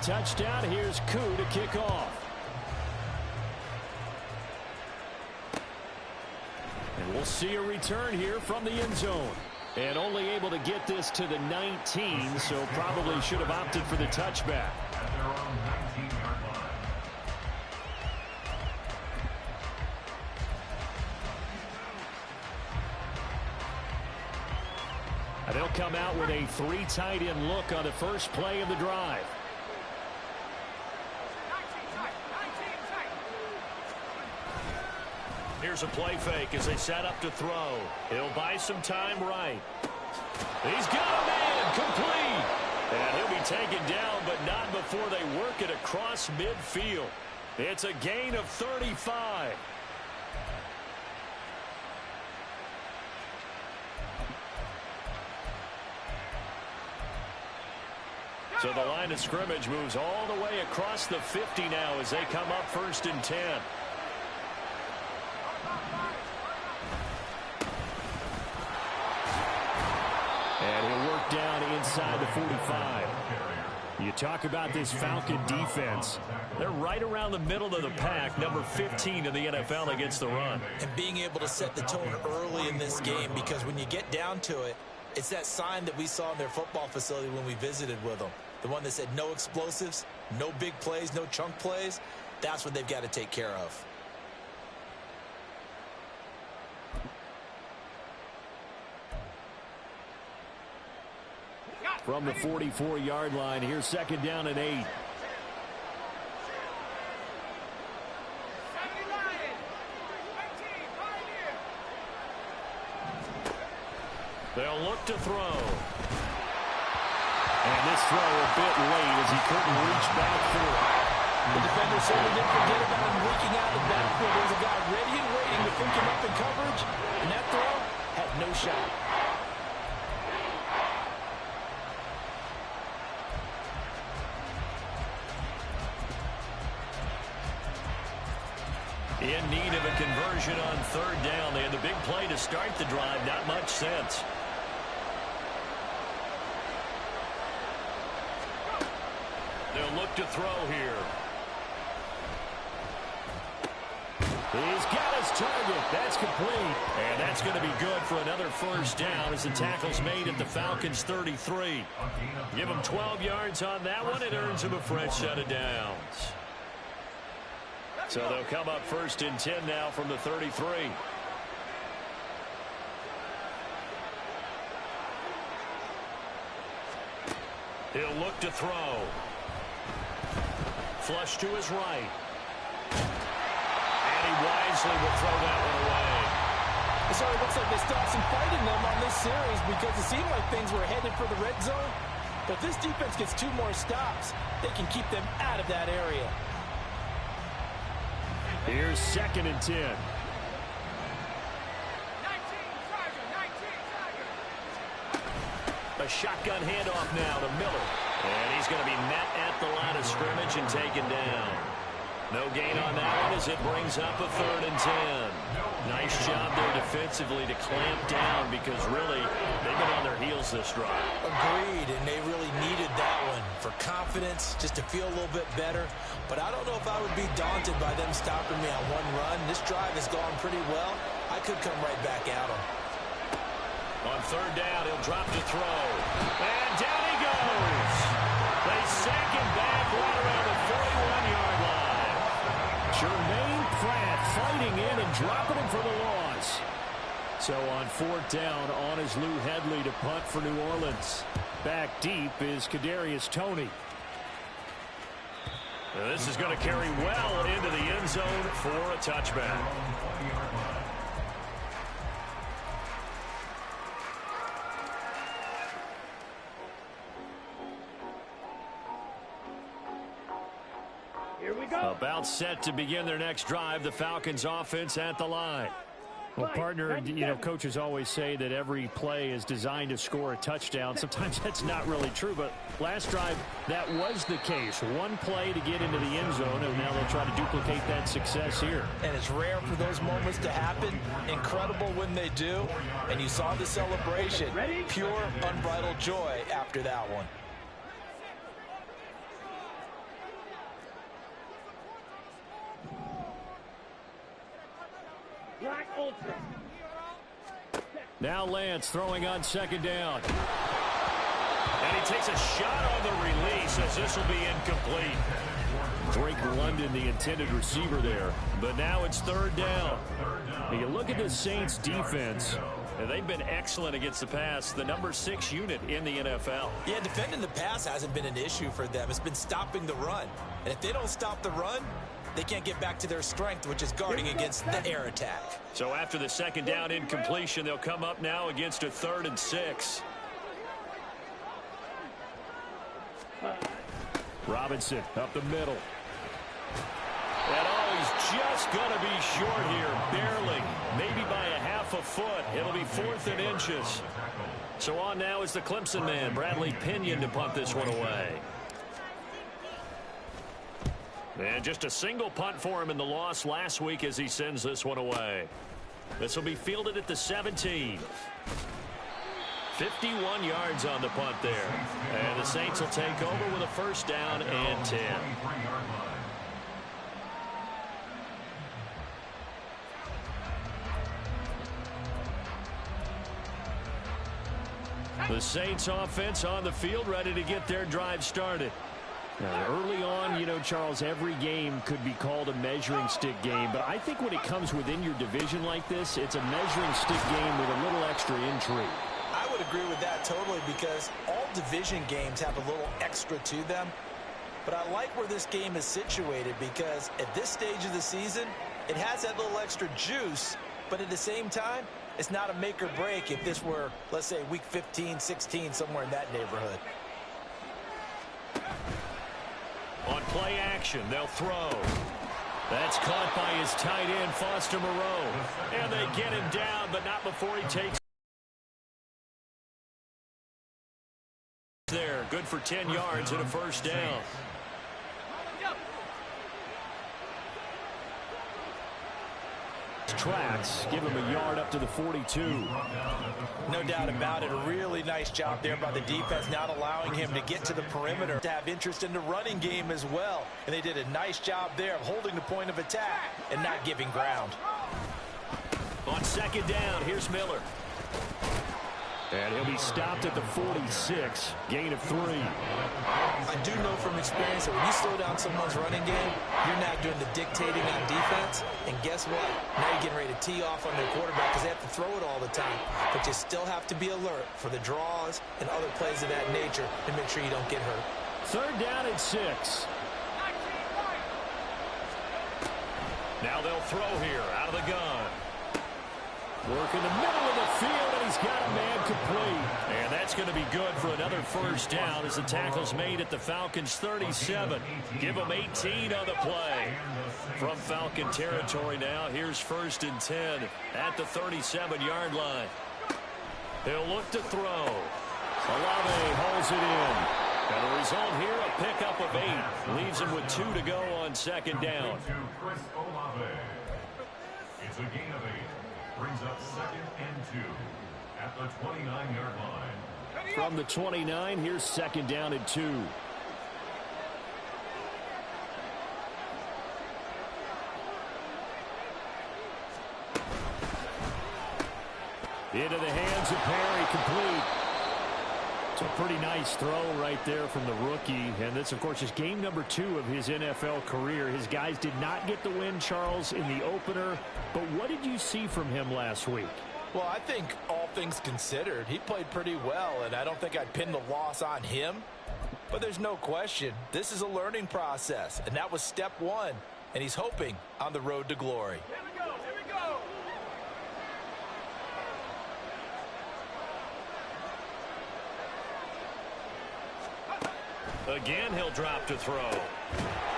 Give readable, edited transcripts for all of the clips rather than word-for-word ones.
touchdown. Here's Koo to kick off. And we'll see a return here from the end zone. And only able to get this to the 19, so probably should have opted for the touchback. And they'll come out with a 3 tight end look on the first play of the drive. Here's a play fake as they set up to throw. He'll buy some time right. He's got a man complete. And he'll be taken down, but not before they work it across midfield. It's a gain of 35. So the line of scrimmage moves all the way across the 50 now as they come up 1st and 10. And he'll work down inside the 45. You talk about this Falcon defense. They're right around the middle of the pack, number 15 in the NFL against the run. And being able to set the tone early in this game, because when you get down to it, it's that sign that we saw in their football facility when we visited with them. The one that said no explosives, no big plays, no chunk plays. That's what they've got to take care of. From the 44-yard line, here's 2nd down and 8. They'll look to throw. And this throw a bit late as he couldn't reach back for it. The defender certainly didn't forget about him breaking out of the backfield. There's a guy ready and waiting to pick him up in coverage, and that throw had no shot. In need of a conversion on 3rd down. They had the big play to start the drive. Not much sense. They'll look to throw here. He's got his target. That's complete. And that's going to be good for another 1st down as the tackle's made at the Falcons' 33. Give him 12 yards on that one. It earns him a fresh set of downs. So they'll come up 1st and 10 now from the 33. He'll look to throw. Flush to his right. And he wisely will throw that one away. So it looks like they stopped some fight in them on this series because it seemed like things were headed for the red zone. But this defense gets 2 more stops. They can keep them out of that area. Here's 2nd and 10. A shotgun handoff now to Miller. And he's going to be met at the line of scrimmage and taken down. No gain on that one as it brings up a 3rd and 10. Nice job there defensively to clamp down because really they've been on their heels this drive. Agreed, and they really needed that one for confidence, just to feel a little bit better. But I don't know if I would be daunted by them stopping me on one run. This drive has gone pretty well. I could come right back at them. On 3rd down, he'll drop to throw. And down he goes. They sack him back right around the 41-yard line. Jermaine Pratt fighting in and dropping him for the loss. So on 4th down, on is Lou Hedley to punt for New Orleans. Back deep is Kadarius Toney. Now this is going to carry well into the end zone for a touchback. Here we go. About set to begin their next drive, the Falcons offense at the line. Well, partner, you know, coaches always say that every play is designed to score a touchdown. Sometimes that's not really true, but last drive, that was the case. One play to get into the end zone, and now they'll try to duplicate that success here. And it's rare for those moments to happen. Incredible when they do. And you saw the celebration. Pure, unbridled joy after that one. Now Lance throwing on second down. And he takes a shot on the release as this will be incomplete. Drake London, the intended receiver there. But now it's third down. And you look at the Saints defense, and they've been excellent against the pass, the number 6 unit in the NFL. Yeah, defending the pass hasn't been an issue for them. It's been stopping the run. And if they don't stop the run, they can't get back to their strength, which is guarding against the air attack. So after the second down incompletion, they'll come up now against a 3rd and 6. Robinson up the middle. And he's just going to be short here, barely, maybe by a half a foot. It'll be 4th and inches. So on now is the Clemson man, Bradley Pinion, to punt this one away. And just a single punt for him in the loss last week as he sends this one away. This will be fielded at the 17. 51 yards on the punt there. And the Saints will take over with a first down and 10. The Saints offense on the field, ready to get their drive started. Now, early on, you know, Charles, every game could be called a measuring stick game. But I think when it comes within your division like this, it's a measuring stick game with a little extra intrigue. I would agree with that totally because all division games have a little extra to them. But I like where this game is situated because at this stage of the season, it has that little extra juice. But at the same time, it's not a make or break if this were, let's say, week 15, 16, somewhere in that neighborhood. On play action, they'll throw. That's caught by his tight end, Foster Moreau. And they get him down, but not before he takes there. Good for 10 yards and a first down. Tracks, give him a yard up to the 42. No doubt about it. A really nice job there by the defense, not allowing him to get to the perimeter, to have interest in the running game as well. And they did a nice job there of holding the point of attack and not giving ground. On second down, here's Miller. And he'll be stopped at the 46, gain of 3. I do know from experience that when you slow down someone's running game, you're not doing the dictating on defense. And guess what? Now you're getting ready to tee off on their quarterback because they have to throw it all the time. But you still have to be alert for the draws and other plays of that nature to make sure you don't get hurt. Third down and 6. Now they'll throw here out of the gun. Work in the middle of the field, and he's got a man complete. And that's going to be good for another first down as the tackle's made at the Falcons' 37. Give them 18 on the play. From Falcon territory now, here's 1st and 10 at the 37-yard line. He'll look to throw. Olave holds it in. And the result here, a pickup of 8. Leaves him with 2 to go on second down. It's a gain of 8. Brings up 2nd and 2 at the 29-yard line. From the 29, here's 2nd down and 2. Into the hands of Perry, complete. It's a pretty nice throw right there from the rookie. And this, of course, is game number 2 of his NFL career. His guys did not get the win, Charles, in the opener. But what did you see from him last week? Well, I think all things considered, he played pretty well, and I don't think I'd pin the loss on him. But there's no question, this is a learning process, and that was step 1. And he's hoping on the road to glory. Here we go, here we go. Again, he'll drop to throw.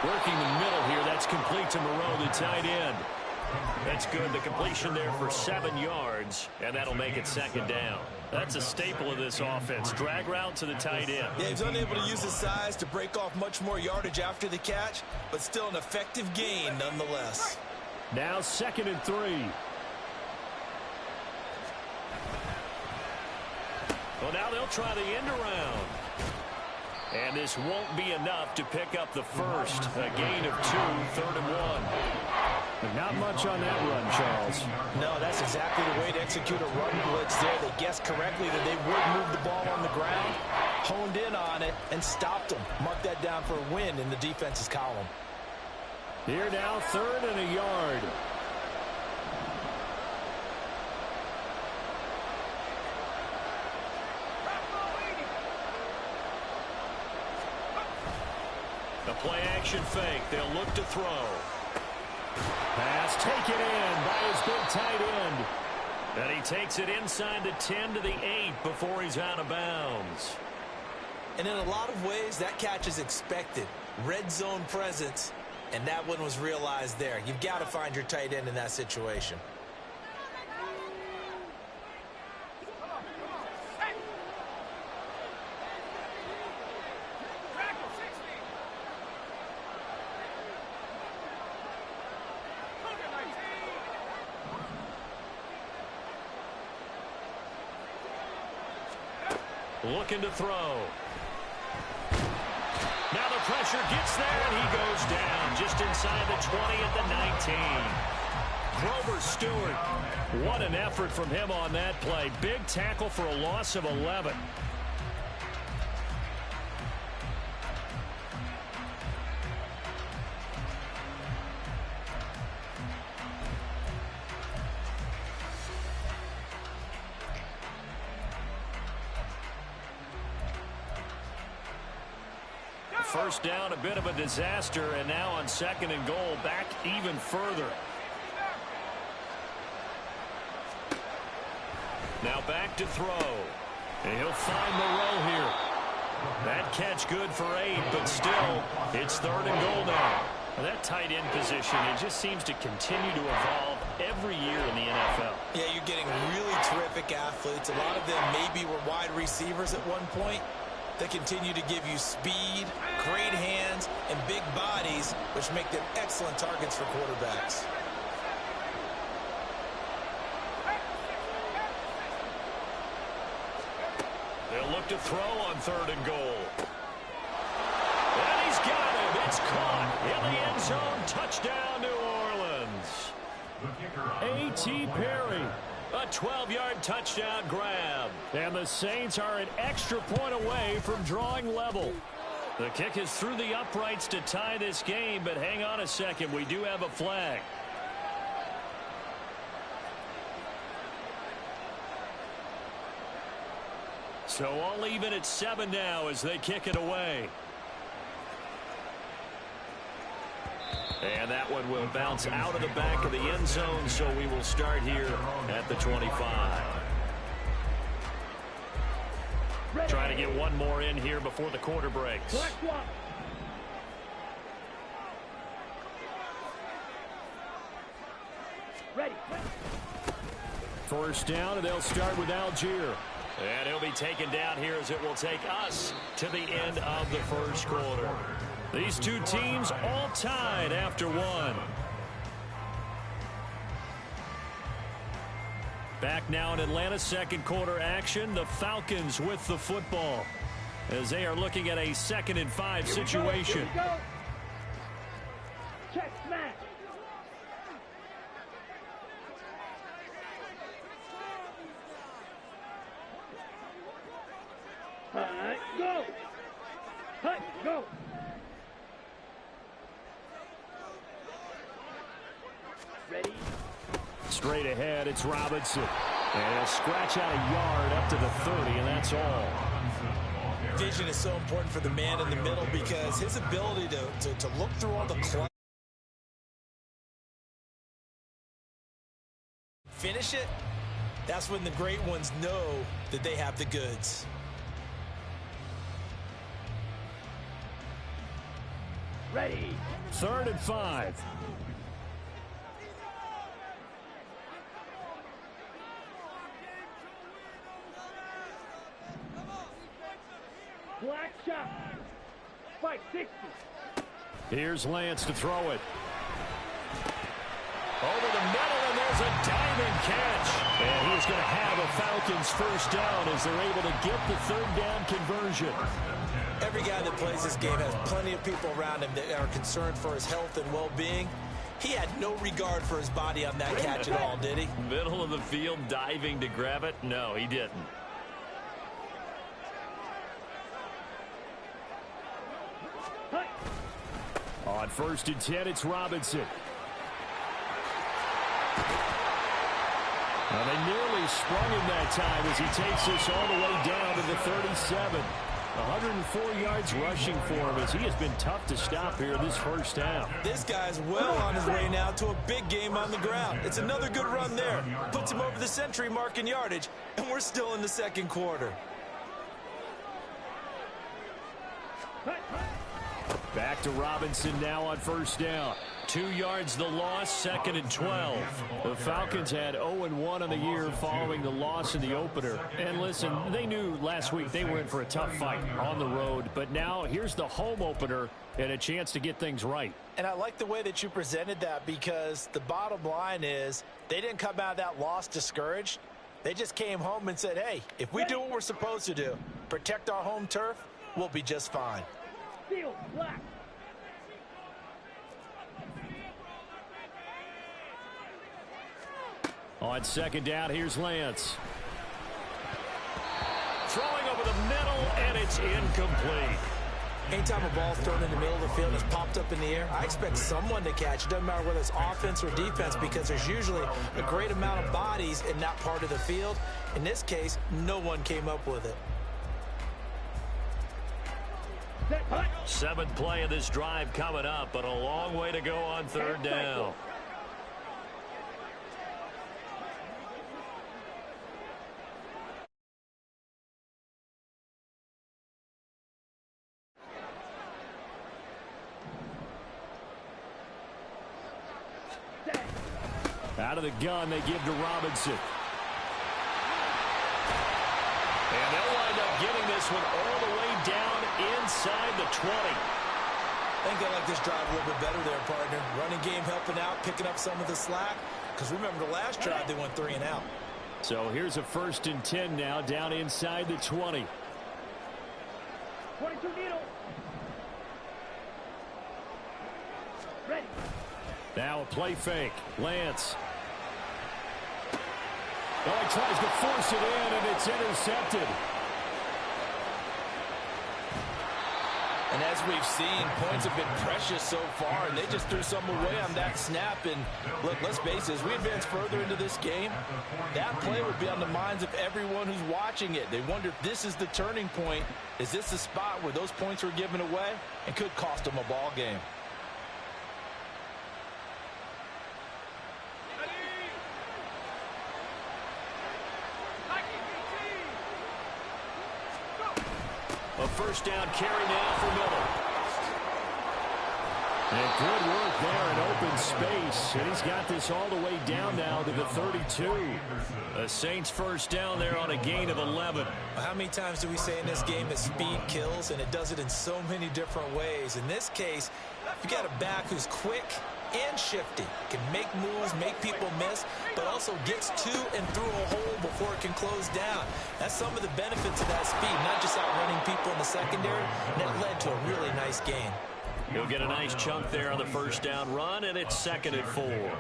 Working the middle here, that's complete to Moreau, the tight end. That's good. The completion there for 7 yards, and that'll make it 2nd down. That's a staple of this offense. Drag route to the tight end. Yeah, he's unable to use his size to break off much more yardage after the catch, but still an effective gain nonetheless. Now 2nd and 3. Well, now they'll try the end around. And this won't be enough to pick up the first. A gain of 2, 3rd and 1. Not much on that run, Charles. No, that's exactly the way to execute a run blitz there. They guessed correctly that they would move the ball on the ground, honed in on it, and stopped them. Mark that down for a win in the defense's column. Here now, 3rd and a yard. The play-action fake. They'll look to throw. Pass taken in by his big tight end. And he takes it inside the 10 to the 8 before he's out of bounds. And in a lot of ways, that catch is expected. Red zone presence, and that one was realized there. You've got to find your tight end in that situation. Looking to throw. Now the pressure gets there, and he goes down just inside the 20 at the 19. Grover Stewart. What an effort from him on that play. Big tackle for a loss of 11. First down, a bit of a disaster, and now on 2nd and goal, back even further. Now back to throw. And he'll find Moreau here. That catch good for 8, but still, it's 3rd and goal now. That tight end position, it just seems to continue to evolve every year in the NFL. Yeah, you're getting really terrific athletes. A lot of them maybe were wide receivers at one point. They continue to give you speed, great hands, and big bodies, which make them excellent targets for quarterbacks. They'll look to throw on 3rd and goal. And he's got it. It's caught in the end zone. Touchdown, New Orleans. A.T. Perry. A 12-yard touchdown grab. And the Saints are an extra point away from drawing level. The kick is through the uprights to tie this game, but hang on a second. We do have a flag. So all even at 7 now as they kick it away. And that one will bounce out of the back of the end zone, so we will start here at the 25. Trying to get one more in here before the quarter breaks. Ready. First down, and they'll start with Algier. And he'll be taken down here as it will take us to the end of the first quarter. These two teams all tied after 1. Back now in Atlanta, 2nd quarter action. The Falcons with the football as they are looking at a 2nd and 5 situation. Here we go. Check smash. Go. Go. Ready. Straight ahead, it's Robinson. And he'll scratch out a yard up to the 30, and that's all. Vision is so important for the man in the middle because his ability to look through all the clutter, finish it, that's when the great ones know that they have the goods. Ready. 3rd and 5. Black shot. Spike 60. Here's Lance to throw it. Over the middle, and there's a diving catch. And he's going to have a Falcons first down as they're able to get the 3rd down conversion. Every guy that plays this game has plenty of people around him that are concerned for his health and well-being. He had no regard for his body on that catch at all, did he? Middle of the field, diving to grab it? No, he didn't. On 1st and 10, it's Robinson. Well, they nearly sprung him that time as he takes this all the way down to the 37. 104 yards rushing for him as he has been tough to stop here this first half. This guy's well on his way now to a big game on the ground. It's another good run there. Puts him over the century mark in yardage, and we're still in the second quarter. Back to Robinson now on 1st down. 2 yards the loss, 2nd and 12. The Falcons had 0-1 on the year following the loss in the opener. And listen, they knew last week they were in for a tough fight on the road. But now here's the home opener and a chance to get things right. And I like the way that you presented that, because the bottom line is they didn't come out of that loss discouraged. They just came home and said, hey, if we do what we're supposed to do, protect our home turf, we'll be just fine. Field, black. On 2nd down, here's Lance. Throwing over the middle, and it's incomplete. Anytime a ball's thrown in the middle of the field and it's popped up in the air, I expect someone to catch. It doesn't matter whether it's offense or defense, because there's usually a great amount of bodies in that part of the field. In this case, no one came up with it. 7th play of this drive coming up, but a long way to go on 3rd down. Out of the gun, they give to Robinson. And they'll wind up getting this one all the way down inside the 20. I think I like this drive a little bit better there, partner. Running game helping out, picking up some of the slack. Because remember, the last drive, they went 3 and out. So here's a 1st and 10 now, down inside the 20. 22 needle. Ready. Now a play fake. Lance. Oh, he tries to force it in, and it's intercepted. And as we've seen, points have been precious so far, and they just threw some away on that snap. And look, let's face it, as we advance further into this game, that play would be on the minds of everyone who's watching it. They wonder if this is the turning point. Is this the spot where those points were given away and could cost them a ball game? A 1st down carry now for Miller. And good work there in open space. And he's got this all the way down now to the 32. The Saints 1st down there on a gain of 11. How many times do we say in this game that speed kills, and it does it in so many different ways? In this case, you got a back who's quick and shifty, can make moves, make people miss, but also gets to and through a hole before it can close down. That's some of the benefits of that speed, not just outrunning people in the secondary, and that led to a really nice gain. He'll get a nice chunk there on the 1st down run, and it's 2nd and 4.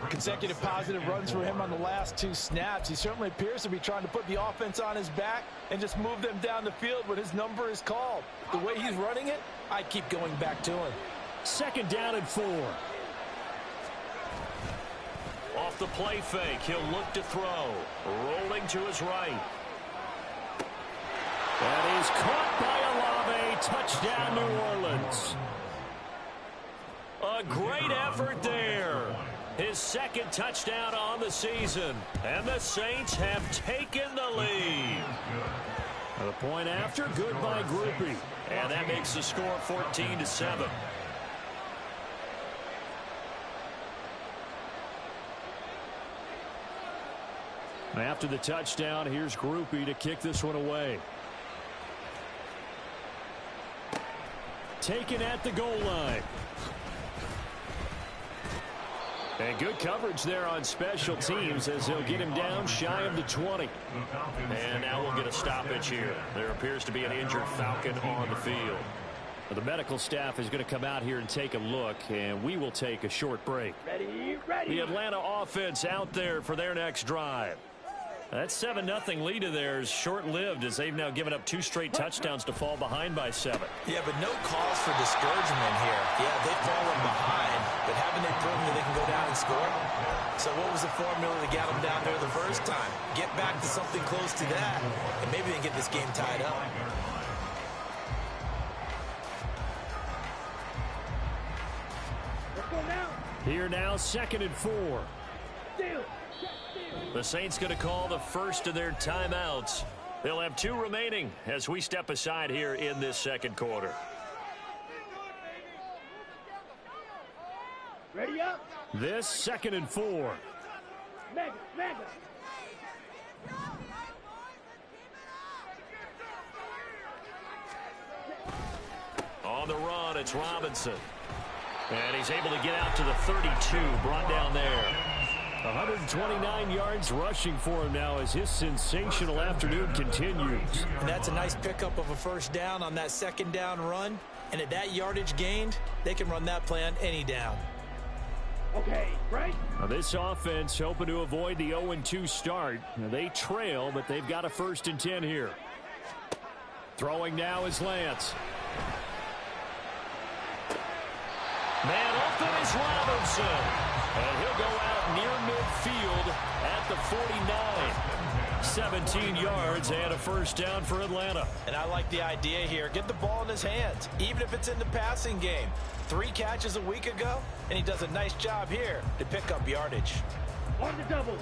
Consecutive positive runs for him on the last 2 snaps. He certainly appears to be trying to put the offense on his back and just move them down the field when his number is called. The way he's running it, I keep going back to him. 2nd down and 4. Off the play fake, he'll look to throw. Rolling to his right. That is caught by Olave. Touchdown, New Orleans. A great effort there. His 2nd touchdown on the season. And the Saints have taken the lead. The point after, good by Groupie. And that makes the score 14-7. After the touchdown, here's Groupie to kick this one away. Taken at the goal line. And good coverage there on special teams as they'll get him down shy of the 20. And now we'll get a stoppage here. There appears to be an injured Falcon on the field. The medical staff is going to come out here and take a look, and we will take a short break. Ready, ready. The Atlanta offense out there for their next drive. That 7-0 lead of theirs short-lived as they've now given up 2 straight touchdowns to fall behind by 7. Yeah, but no cause for discouragement here. Yeah, they've fallen behind, but haven't they proven that they can go down and score? So what was the formula that got them down there the first time? Get back to something close to that, and maybe they can get this game tied up. Let's go now. Here now, 2nd and 4. Steal. The Saints going to call the first of their timeouts. They'll have 2 remaining as we step aside here in this second quarter. Ready up. This 2nd and 4. Mega, mega. On the run, it's Robinson. And he's able to get out to the 32, brought down there. 129 yards rushing for him now as his sensational afternoon continues. And that's a nice pickup of a first down on that 2nd down run. And at that yardage gained, they can run that play on any down. Okay, right. Now this offense hoping to avoid the 0-2 start. Now they trail, but they've got a 1st and 10 here. Throwing now is Lance. Man open is Robinson. And he'll go out near midfield at the 49. 17 yards and a 1st down for Atlanta. And I like the idea here. Get the ball in his hands, even if it's in the passing game. 3 catches a week ago, and he does a nice job here to pick up yardage. On the double.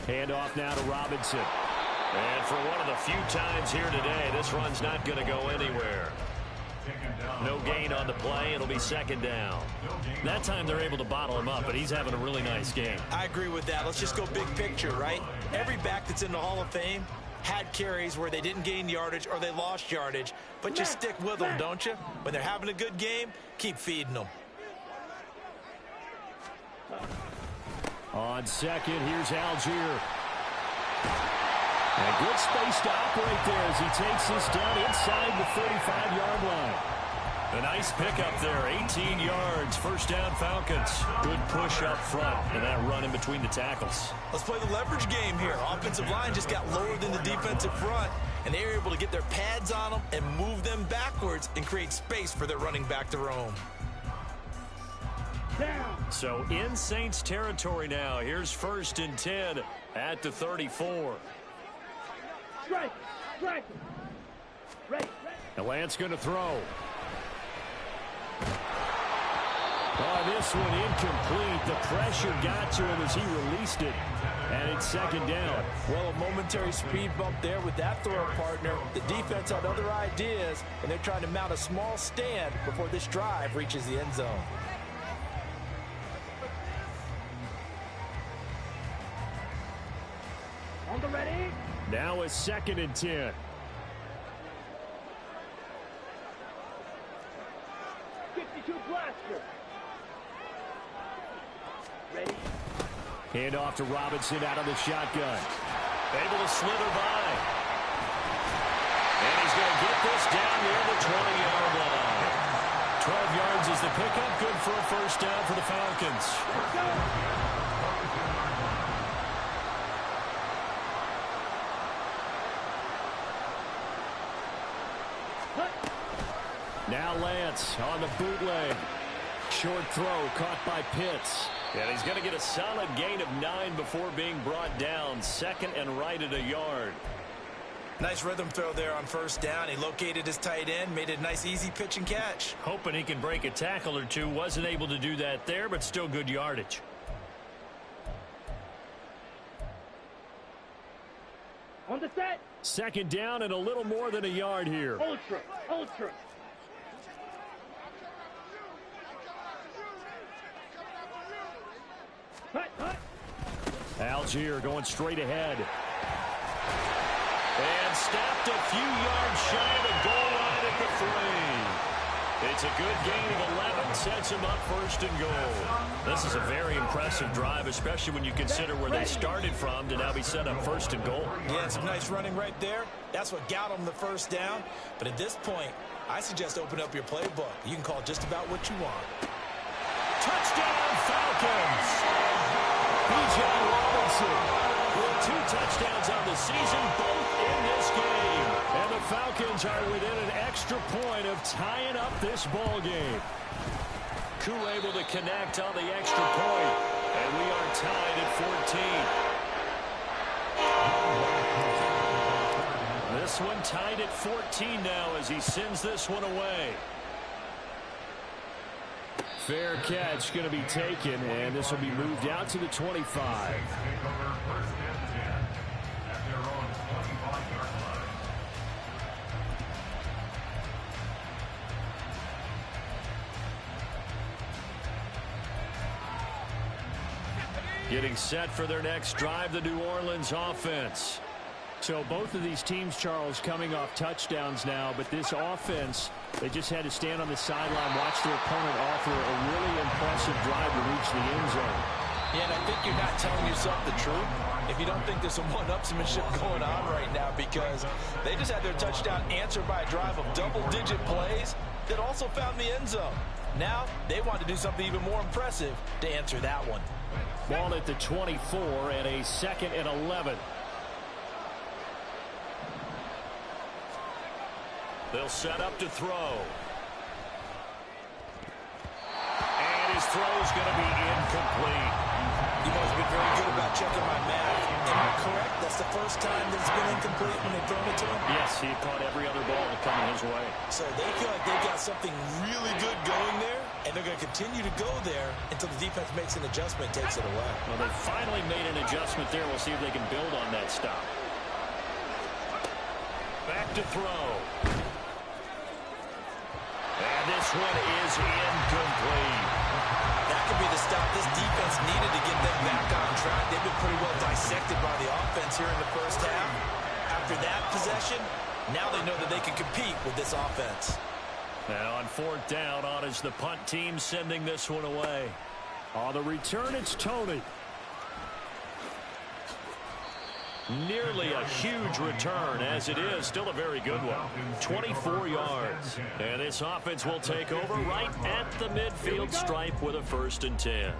Handoff now to Robinson. And for one of the few times here today, this run's not going to go anywhere. No gain on the play. It'll be 2nd down. That time they're able to bottle him up, but he's having a really nice game. I agree with that. Let's just go big picture, right? Every back that's in the Hall of Fame had carries where they didn't gain yardage or they lost yardage. But you stick with them, don't you? When they're having a good game, keep feeding them. On 2nd, here's Algier. And good space to operate there as he takes this down inside the 35-yard line. A nice pickup there, 18 yards, 1st down Falcons. Good push up front, and that run in between the tackles. Let's play the leverage game here. Offensive line just got lower than the defensive front, and they were able to get their pads on them and move them backwards and create space for their running back to roam. Down. So in Saints territory now. Here's 1st and 10 at the 34. Strike. Strike. Ready. And Lance going to throw. Oh, this one incomplete. The pressure got to him as he released it. And it's 2nd down. Well, a momentary speed bump there with that throw partner. The defense had other ideas, and they're trying to mount a small stand before this drive reaches the end zone. On the ready. Now a 2nd and 10. Blaster. Ready. Hand off to Robinson out of the shotgun. Able to slither by. And he's going to get this down near the 20-yard line. 12 yards is the pickup. Good for a 1st down for the Falcons. Let's go. Now Lance on the bootleg. Short throw caught by Pitts. And he's going to get a solid gain of 9 before being brought down. 2nd and right at a yard. Nice rhythm throw there on 1st down. He located his tight end, made it a nice easy pitch and catch. Hoping he can break a tackle or two. Wasn't able to do that there, but still good yardage. On the set. 2nd down and a little more than a yard here. Ultra. Ultra. Hut, hut. Algier going straight ahead. And stopped a few yards shy of the goal line at the 3. It's a good gain of 11, sets him up first and goal. This is a very impressive drive, especially when you consider where they started from to now be set up first and goal. Yeah, some nice running right there. That's what got them the first down. But at this point, I suggest open up your playbook. You can call just about what you want. Touchdown, Falcons! Bijan Robinson with 2 touchdowns on the season, both in this game. And the Falcons are within an extra point of tying up this ball game. Koo able to connect on the extra point, and we are tied at 14. This one tied at 14 now as he sends this one away. Fair catch going to be taken, and this will be moved out to the 25. Getting set for their next drive, the New Orleans offense. So both of these teams, Charles, coming off touchdowns now, but this offense, they just had to stand on the sideline, watch their opponent offer a really impressive drive to reach the end zone. Yeah, and I think you're not telling yourself the truth if you don't think there's some one-upsmanship going on right now, because they just had their touchdown answered by a drive of double-digit plays that also found the end zone. Now they want to do something even more impressive to answer that one. Ball at the 24 and a 2nd and 11. They'll set up to throw. And his throw is going to be incomplete. You've always been very good about checking my math. Am I correct? That's the first time that it's been incomplete when they've thrown it to him? Yes, he caught every other ball coming his way. So they feel like they've got something really good going there, and they're going to continue to go there until the defense makes an adjustment and takes it away. Well, they finally made an adjustment there. We'll see if they can build on that stop. Back to throw. And this one is incomplete. That could be the stop this defense needed to get them back on track. They've been pretty well dissected by the offense here in the first half. After that possession, now they know that they can compete with this offense. And on 4th down, on is the punt team sending this one away. On the return, it's Tony. Nearly a huge return, as it is still a very good one. 24 yards. And this offense will take over right at the midfield stripe with a 1st and 10.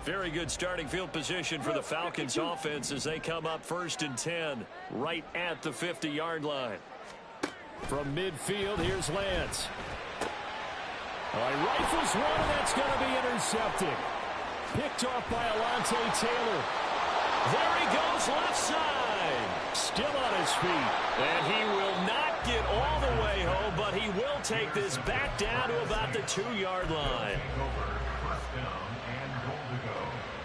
Very good starting field position for the Falcons offense as they come up 1st and 10 right at the 50-yard line. From midfield, here's Lance. Rifles one, and that's going to be intercepted. Picked off by Alontae Taylor. There he goes left side. Still on his feet. And he will not get all the way home, but he will take this back down to about the 2-yard line. First down and goal to go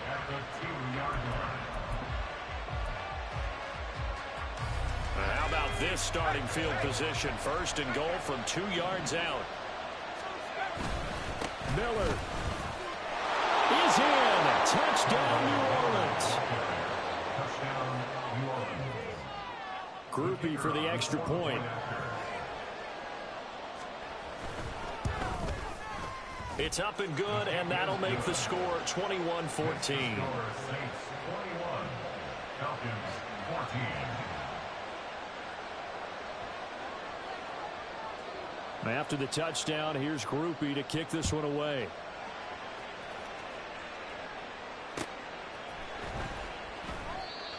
at the 2-yard line. How about this starting field position? 1st and goal from 2 yards out. Miller is in. Touchdown, New Orleans. Touchdown, New Orleans. Groupie for the extra point. It's up and good, and that'll make the score 21-14. Saints 21, Falcons 14. After the touchdown, here's Groupie to kick this one away.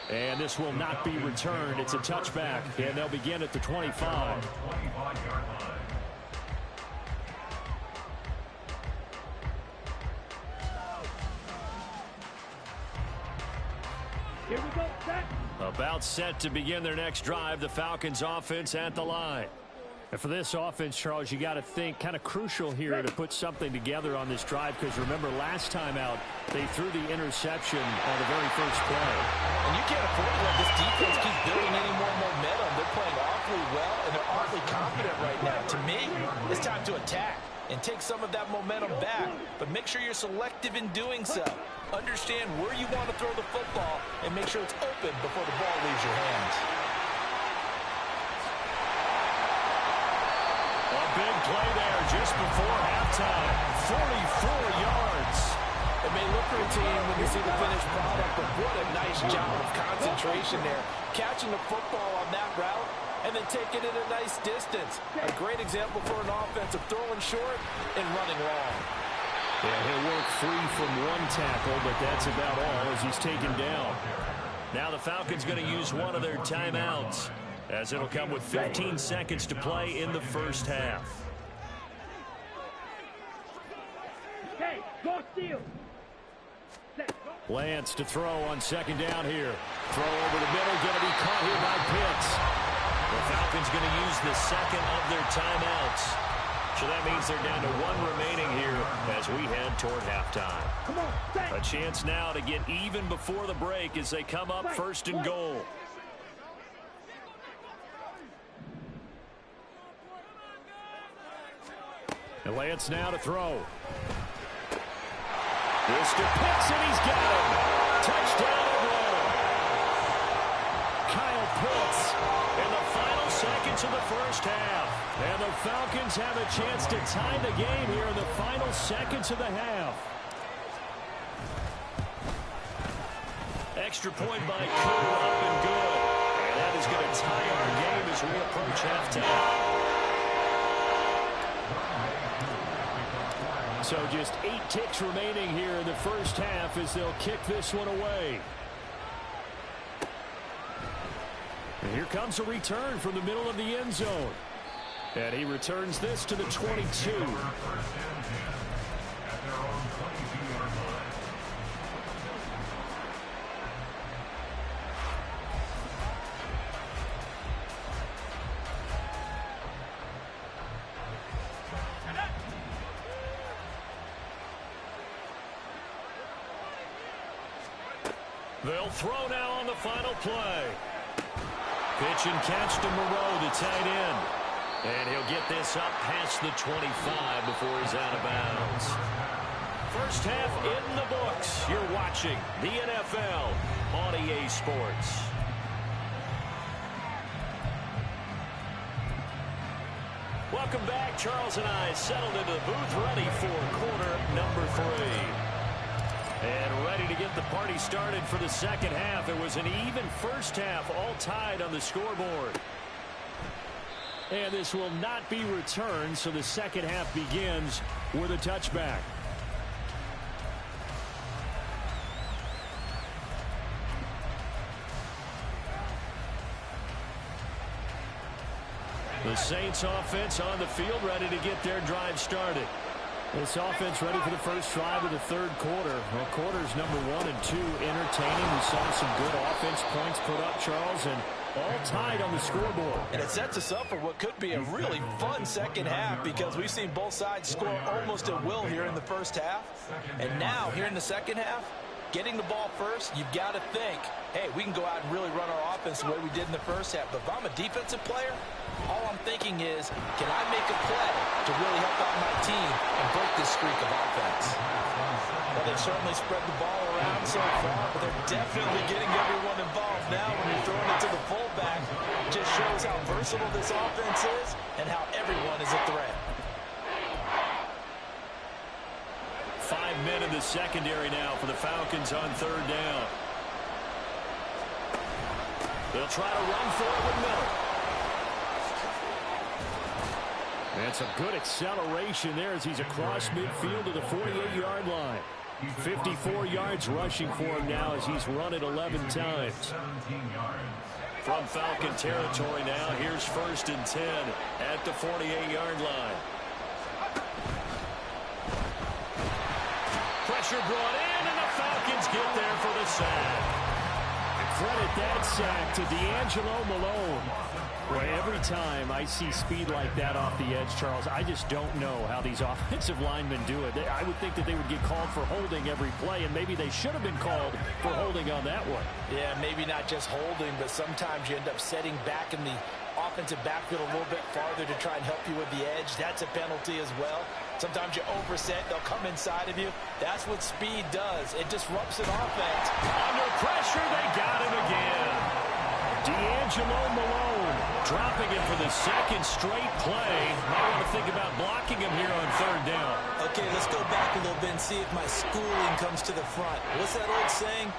And this will not be returned. It's a touchback, and they'll begin at the 25. 25-yard line. Here we go, set. About set to begin their next drive, the Falcons offense at the line. And for this offense, Charles, you got to think kind of crucial here to put something together on this drive, because remember last time out they threw the interception on the very first play. And you can't afford to let this defense keep building any more momentum. They're playing awfully well, and they're awfully confident right now. To me, it's time to attack and take some of that momentum back, but make sure you're selective in doing so. Understand where you want to throw the football and make sure it's open before the ball leaves your hands. A big play there just before halftime. 44 yards. It may look routine when you see the finished product, but what a nice job of concentration there. Catching the football on that route and then taking it a nice distance. A great example for an offense of throwing short and running long. Yeah, he'll work free from one tackle, but that's about all as he's taken down. Now the Falcons going to use one of their timeouts, as it'll come with 15 seconds to play in the first half. Hey, go steal. Lance to throw on second down here. Throw over the middle, going to be caught here by Pitts. The Falcons going to use the second of their timeouts. So that means they're down to one remaining here as we head toward halftime. Come on, A chance now to get even before the break as they come up first and goal. And Lance now to throw. This to Pitts, and he's got him. Touchdown, Atlanta. Kyle Pitts in the final seconds of the first half. And the Falcons have a chance to tie the game here in the final seconds of the half. Extra point by Koo, up and good. And that is going to tie our game as we approach halftime. So just 8 ticks remaining here in the first half as they'll kick this one away. And here comes a return from the middle of the end zone. And he returns this to the 22. They'll throw now on the final play. Pitch and catch to Moreau, the tight end. And he'll get this up past the 25 before he's out of bounds. First half in the books. You're watching the NFL on EA Sports. Welcome back. Charles and I settled into the booth ready for quarter number 3. And ready to get the party started for the second half. It was an even first half, all tied on the scoreboard. And this will not be returned, so the second half begins with a touchback. The Saints offense on the field, ready to get their drive started. This offense ready for the first drive of the third quarter. Well, quarters number 1 and 2 entertaining. We saw some good offense points put up, Charles, and all tied on the scoreboard. And it sets us up for what could be a really fun second half because we've seen both sides score almost at will here in the first half. And now, here in the second half, getting the ball first, you've got to think, hey, we can go out and really run our offense the way we did in the first half. But if I'm a defensive player, all I'm thinking is, can I make a play to really help out my team and break this streak of offense? Well, they've certainly spread the ball around so far, but they're definitely getting everyone involved now when you're throwing it to the fullback. It just shows how versatile this offense is and how everyone is a threat. 5 men in the secondary now for the Falcons on third down. They'll try to run for it with Miller. And some good acceleration there as he's across midfield to the 48-yard line. 54 yards rushing for him now as he's run it 11 times. From Falcon territory now, here's 1st and 10 at the 48-yard line. Pressure brought in, and the Falcons get there for the sack. Credit that sack to D'Angelo Malone. Boy, every time I see speed like that off the edge, Charles, I just don't know how these offensive linemen do it. I would think that they would get called for holding every play, and maybe they should have been called for holding on that one. Yeah, maybe not just holding, but sometimes you end up setting back in the offensive backfield a little bit farther to try and help you with the edge. That's a penalty as well. Sometimes you overset, they'll come inside of you. That's what speed does. It disrupts an offense. Under pressure, they got him again. D'Angelo Malone dropping it for the second straight play. Might want to think about blocking him here on third down. Okay, let's go back a little bit and see if my schooling comes to the front. What's that old saying?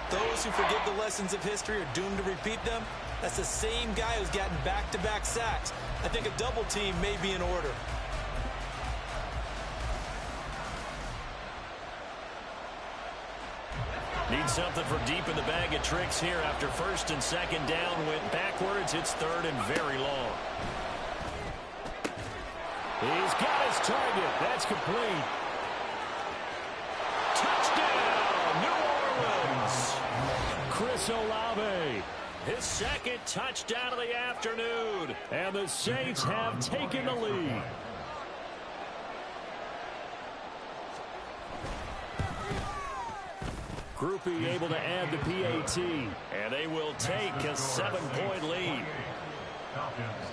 Those who forget the lessons of history are doomed to repeat them. That's the same guy who's gotten back-to-back sacks. I think a double team may be in order. Need something for deep in the bag of tricks here after first and second down. Went backwards. It's third and very long. He's got his target. That's complete. Touchdown, New Orleans. Chris Olave. His second touchdown of the afternoon. And the Saints have taken the lead. Groupie able to add the PAT. And they will take a 7-point lead. Falcons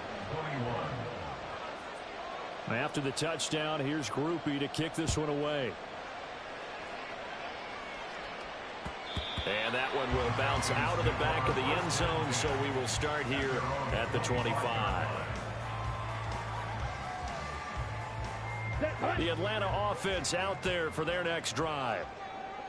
21. After the touchdown, here's Groupie to kick this one away. And that one will bounce out of the back of the end zone, so we will start here at the 25. The Atlanta offense out there for their next drive.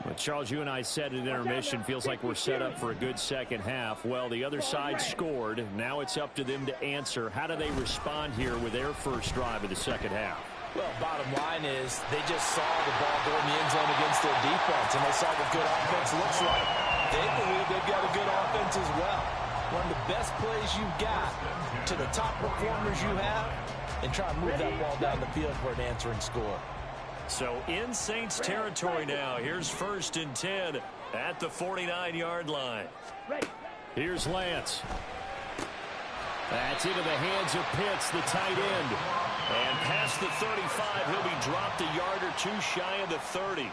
Well, Charles, you and I said at intermission, feels like we're set up for a good second half. Well, the other side scored. Now it's up to them to answer. How do they respond here with their first drive of the second half? Well, bottom line is they just saw the ball go in the end zone against their defense, and they saw what good offense looks like. They believe they've got a good offense as well. One of the best plays you've got to the top performers you have, and try and move that ball down the field for an answering score. So in Saints territory now. Here's first and 10 at the 49-yard line. Here's Lance. That's into the hands of Pitts, the tight end. And past the 35, he'll be dropped a yard or two shy of the 30.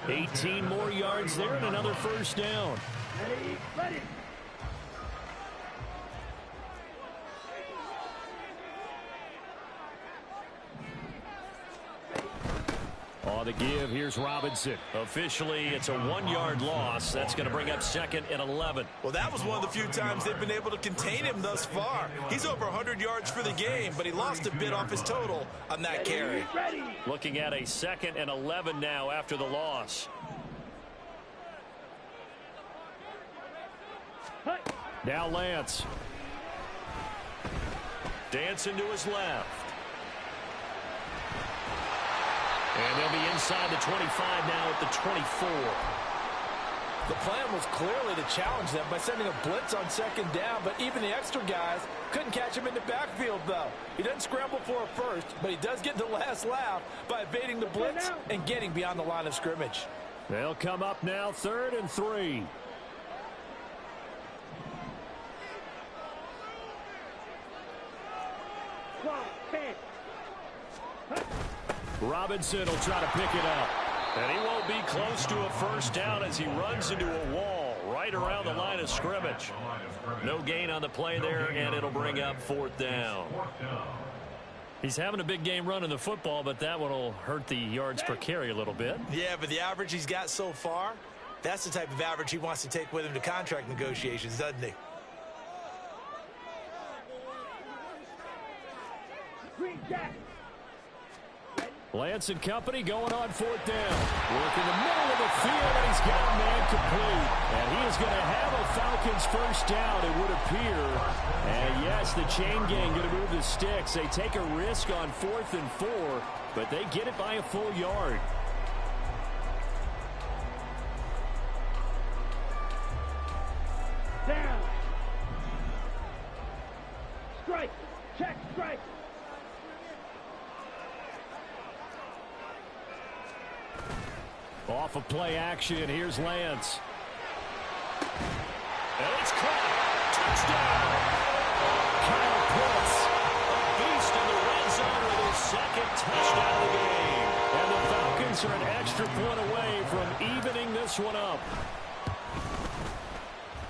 18 more yards there and another first down. Ready. On the give, here's Robinson. Officially, it's a 1-yard loss. That's going to bring up second and 11. Well, that was one of the few times they've been able to contain him thus far. He's over 100 yards for the game, but he lost a bit off his total on that carry. Looking at a second and 11 now after the loss. Now Lance. Dancing to his left. And they'll be inside the 25 now at the 24. The plan was clearly to challenge them by sending a blitz on second down, but even the extra guys couldn't catch him in the backfield, though. He doesn't scramble for a first, but he does get the last laugh by evading the blitz and getting beyond the line of scrimmage. They'll come up now, 3rd and 3. Robinson will try to pick it up. And he won't be close to a first down as he runs into a wall right around the line of scrimmage. No gain on the play there, and it'll bring up 4th down. He's having a big game running the football, but that one will hurt the yards per carry a little bit. Yeah, but the average he's got so far, that's the type of average he wants to take with him to contract negotiations, doesn't he? Lance and company going on 4th down. Work in the middle of the field, and he's got a man complete. And he is going to have a Falcons first down, it would appear. And yes, the chain gang going to move the sticks. They take a risk on 4th and 4, but they get it by a full yard. Down. Strike. Check strike. Off of play action, here's Lance. And it's caught. Touchdown. Kyle Pitts. A beast in the red zone with his second touchdown of the game. And the Falcons are an extra point away from evening this one up.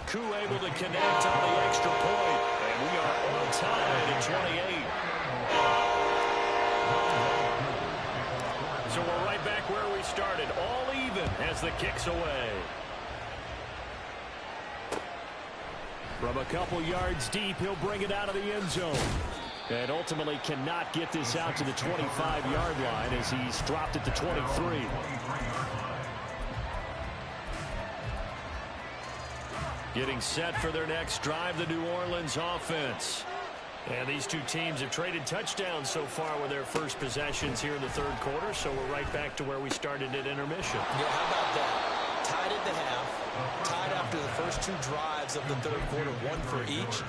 Koo able to connect on the extra point. And we are on time at 28. So we're right back where we started. All even as the kick's away. From a couple yards deep, he'll bring it out of the end zone. And ultimately cannot get this out to the 25-yard line as he's dropped at the 23. Getting set for their next drive, the New Orleans offense. And these two teams have traded touchdowns so far with their first possessions here in the third quarter, so we're right back to where we started at intermission. Yeah, how about that? Tied at the half, tied after the first two drives of the third quarter, one for each.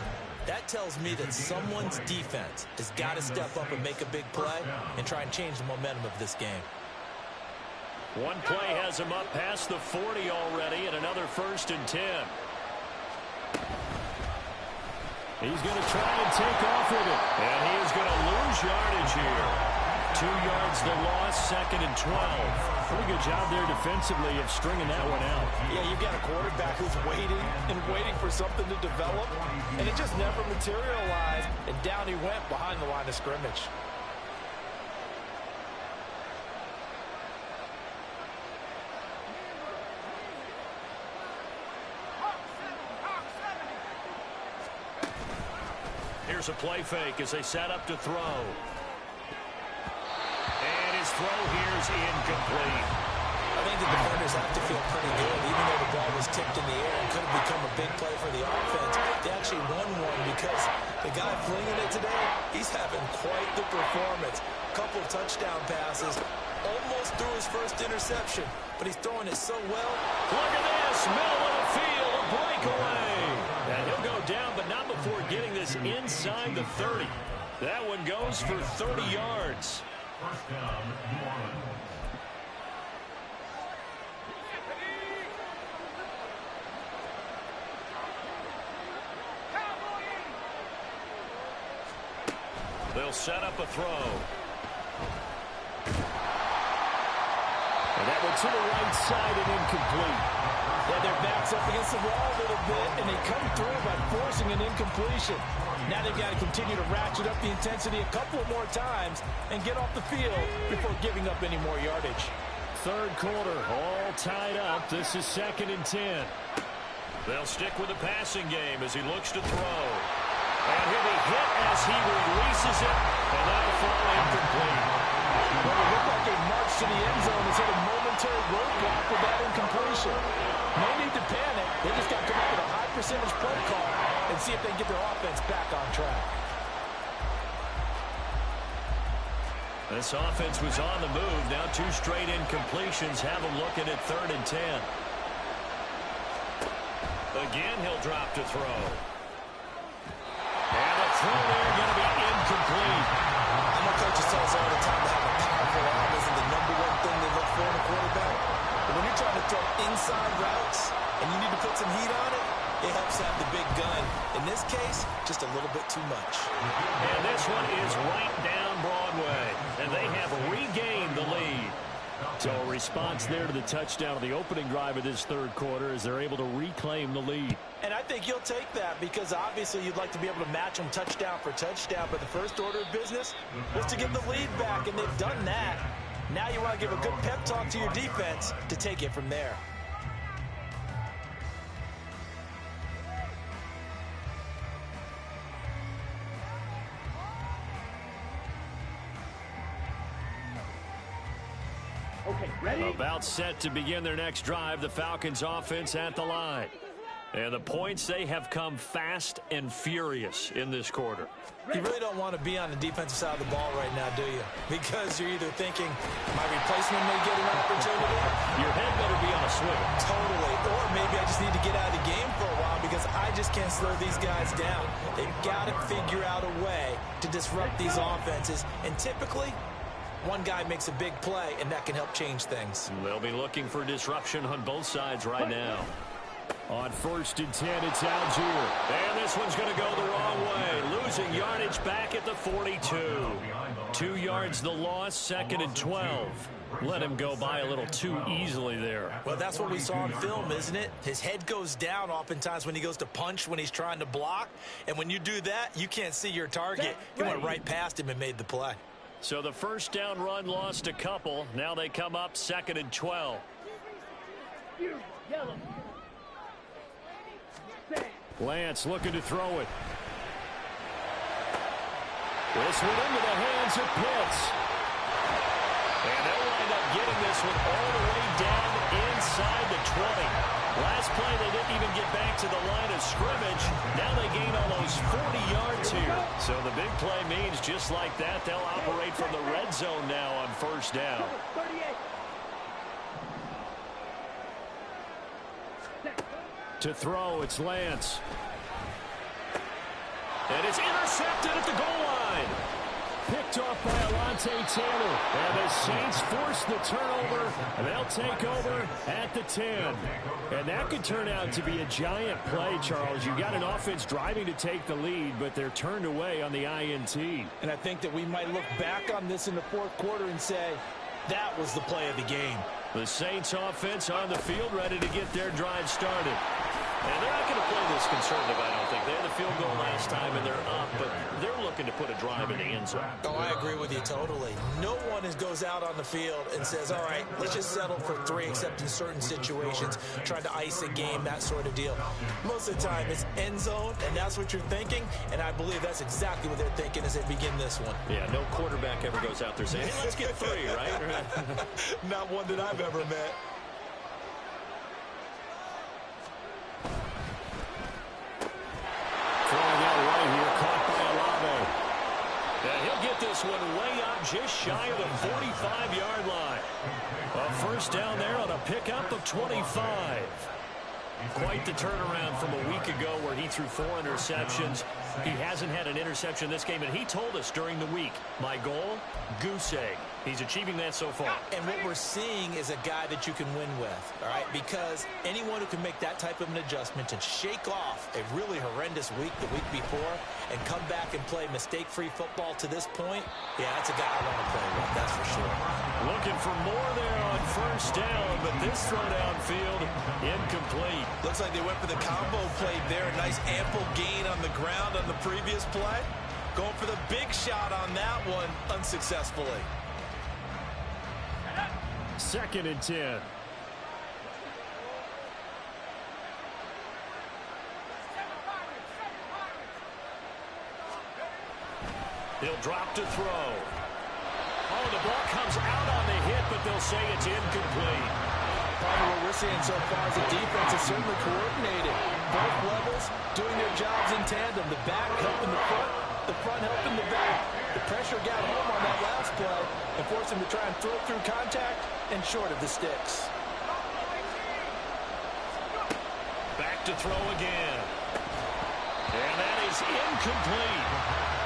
That tells me that someone's defense has got to step up and make a big play and try and change the momentum of this game. One play has him up past the 40 already, and another 1st and 10. He's going to try and take off with it. And he is going to lose yardage here. 2 yards the loss, 2nd and 12. Pretty good job there defensively of stringing that one out. Yeah, you've got a quarterback who's waiting and waiting for something to develop, and it just never materialized, and down he went behind the line of scrimmage. Here's a play fake as they set up to throw. And his throw here is incomplete. I think the defenders have to feel pretty good. Even though the ball was tipped in the air and could have become a big play for the offense, they actually won one because the guy flinging it today, he's having quite the performance. A couple of touchdown passes, almost threw his first interception, but he's throwing it so well. Look at this, middle of the field, a breakaway. And he'll go down, but not before getting this inside the 30. That one goes for 30 yards. First down, New Orleans. They'll set up a throw. And that one to the right side and incomplete. Yeah, their backs up against the wall a little bit, and they come through by forcing an incompletion. Now they've got to continue to ratchet up the intensity a couple more times and get off the field before giving up any more yardage. Third quarter, all tied up. This is 2nd and 10. They'll stick with the passing game as he looks to throw. And he'll be hit as he releases it, and that'll fall incomplete. Well, it looked like a march to the end zone has hit a momentary roadblock with that incompletion. No need to panic. They just got to come up with a high percentage play call and see if they can get their offense back on track. This offense was on the move. Now 2 straight incompletions have them looking at 3rd and 10. Again, he'll drop to throw. And the throw there going to be incomplete. I know coaches tell us all the time to have a powerful arm isn't the #1 thing they look for in a quarterback. But when you're trying to throw inside routes and you need to put some heat on it, it helps have the big gun. In this case, just a little bit too much. And this one is right down Broadway. And they have regained the lead. So a response there to the touchdown of the opening drive of this third quarter as they're able to reclaim the lead. And I think you'll take that because obviously you'd like to be able to match them touchdown for touchdown. But the first order of business was to get the lead back, and they've done that. Now you want to give a good pep talk to your defense to take it from there. Okay, ready? About set to begin their next drive, the Falcons offense at the line. And the points, they have come fast and furious in this quarter. You really don't want to be on the defensive side of the ball right now, do you? Because you're either thinking, my replacement may get an opportunity. Your head better be on a swivel. Totally. Or maybe I just need to get out of the game for a while because I just can't slow these guys down. They've got to figure out a way to disrupt these offenses. And typically, one guy makes a big play, and that can help change things. They'll be looking for disruption on both sides right now. On 1st and 10, it's Algier. And this one's going to go the wrong way. Losing yardage back at the 42. 2 yards the loss, 2nd and 12. Let him go by a little too easily there. Well, that's what we saw on film, isn't it? His head goes down oftentimes when he goes to punch, when he's trying to block. And when you do that, you can't see your target. He went right past him and made the play. So the first down run lost a couple. Now they come up 2nd and 12. You, yellow. Say, Lance looking to throw it. This one into the hands of Pitts. And they'll wind up getting this one all the way down inside the 20. Last play, they didn't even get back to the line of scrimmage. Now they gain almost 40 yards here. So the big play means just like that, they'll operate from the red zone now on first down. 38. To throw, it's Lance. And it's intercepted at the goal line. Picked off by Alontae Taylor. And the Saints force the turnover. And they'll take over at the 10. And that could turn out to be a giant play, Charles. You got an offense driving to take the lead, but they're turned away on the INT. And I think that we might look back on this in the fourth quarter and say, that was the play of the game. The Saints offense on the field ready to get their drive started. And they're not going to play this conservative, I don't think. They had the field goal last time, and they're up, but they're looking to put a drive in the end zone. Oh, I agree with you totally. No one goes out on the field and says, all right, let's just settle for 3, except in certain situations, trying to ice a game, that sort of deal. Most of the time, it's end zone, and that's what you're thinking, and I believe that's exactly what they're thinking as they begin this one. Yeah, no quarterback ever goes out there saying, hey, let's get 3, right? Not one that I've ever met. Throwing out right here, caught by Olave. And he'll get this one way up just shy of the 45-yard line. A first down there on a pickup of 25. Quite the turnaround from a week ago where he threw 4 interceptions. He hasn't had an interception this game, and he told us during the week, my goal, goose egg. He's achieving that so far. And what we're seeing is a guy that you can win with, all right? Because anyone who can make that type of an adjustment and shake off a really horrendous week the week before and come back and play mistake-free football to this point, yeah, that's a guy I want to play with, that's for sure. Looking for more there on first down, but this throw downfield, incomplete. Looks like they went for the combo play there. A nice ample gain on the ground on the previous play. Going for the big shot on that one unsuccessfully. 2nd and 10. He'll drop to throw. Oh, the ball comes out on the hit, but they'll say it's incomplete. Probably what we're seeing so far is the defense is certainly coordinated. Both levels doing their jobs in tandem. The back helping the front helping the back. The pressure got home on that last play and forced him to try and throw through contact and short of the sticks. Back to throw again. And that is incomplete.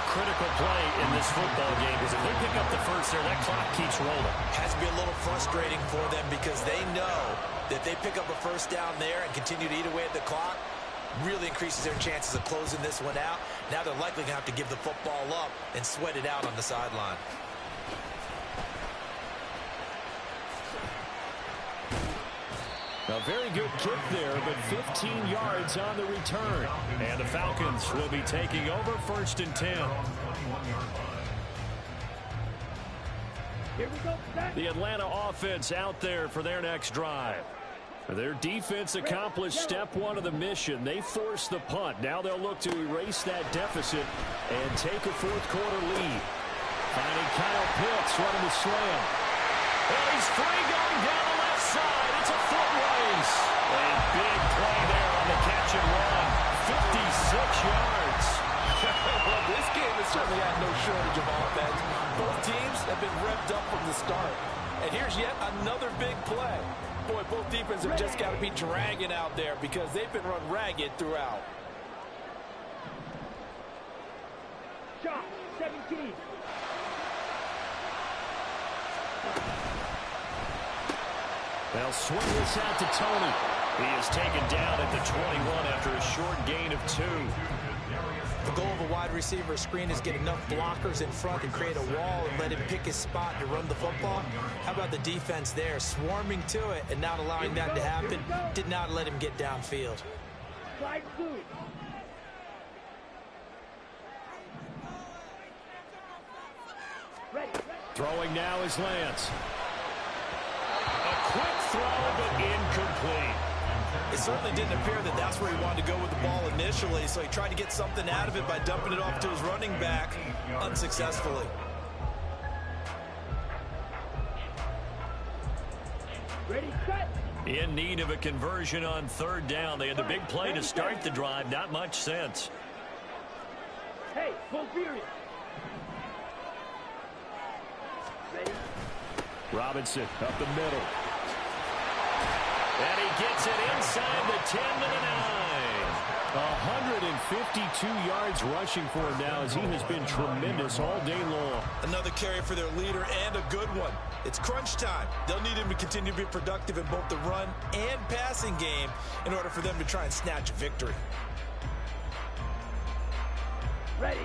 Critical play in this football game because if they pick up the first there, that clock keeps rolling. Has to be a little frustrating for them because they know that they pick up a first down there and continue to eat away at the clock, really increases their chances of closing this one out. Now they're likely going to have to give the football up and sweat it out on the sideline. A very good kick there, but 15 yards on the return. And the Falcons will be taking over 1st and 10. Here we go. The Atlanta offense out there for their next drive. Their defense accomplished step 1 of the mission. They forced the punt. Now they'll look to erase that deficit and take a 4th quarter lead. Finding Kyle Pitts running the slam. And he's free going down the left side. It's a foot race. A big play there on the catch and run. 56 yards. Well, this game has certainly had no shortage of offense. Both teams have been revved up from the start. And here's yet another big play. Boy, both defenses have just got to be dragging out there because they've been run ragged throughout. Shot 17. They'll swing this out to Tony. He is taken down at the 21 after a short gain of 2. The goal of a wide receiver screen is get enough blockers in front to create a wall and let him pick his spot to run the football. How about the defense there, swarming to it and not allowing that to happen? Did not let him get downfield. Slide through. Ready. Throwing now is Lance. A quick throw, but incomplete. It certainly didn't appear that that's where he wanted to go with the ball initially, so he tried to get something out of it by dumping it off to his running back unsuccessfully. Ready, set. In need of a conversion on third down. They had the big play to start the drive. Not much sense. Hey, full period. Ready. Robinson up the middle. And he gets it inside the 10 to the 9. 152 yards rushing for him now as he has been tremendous all day long. Another carry for their leader and a good one. It's crunch time. They'll need him to continue to be productive in both the run and passing game in order for them to try and snatch a victory. Ready.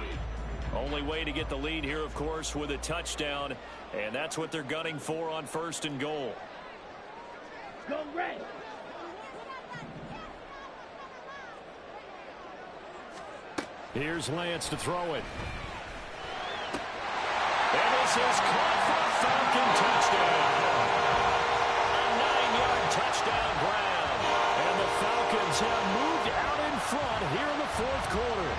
Only way to get the lead here, of course, with a touchdown. And that's what they're gunning for on 1st and goal. Go red. Here's Lance to throw it. And this is caught for a Falcon touchdown. A 9-yard touchdown grab. And the Falcons have moved out in front here in the 4th quarter.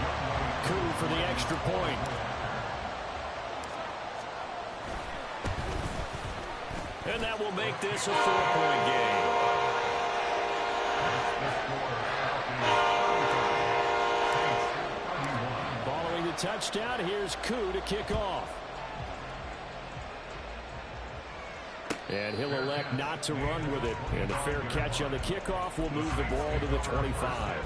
Coup for the extra point. And that will make this a 4-point game. Following the touchdown, here's Coup to kick off. And he'll elect not to run with it. And a fair catch on the kickoff will move the ball to the 25.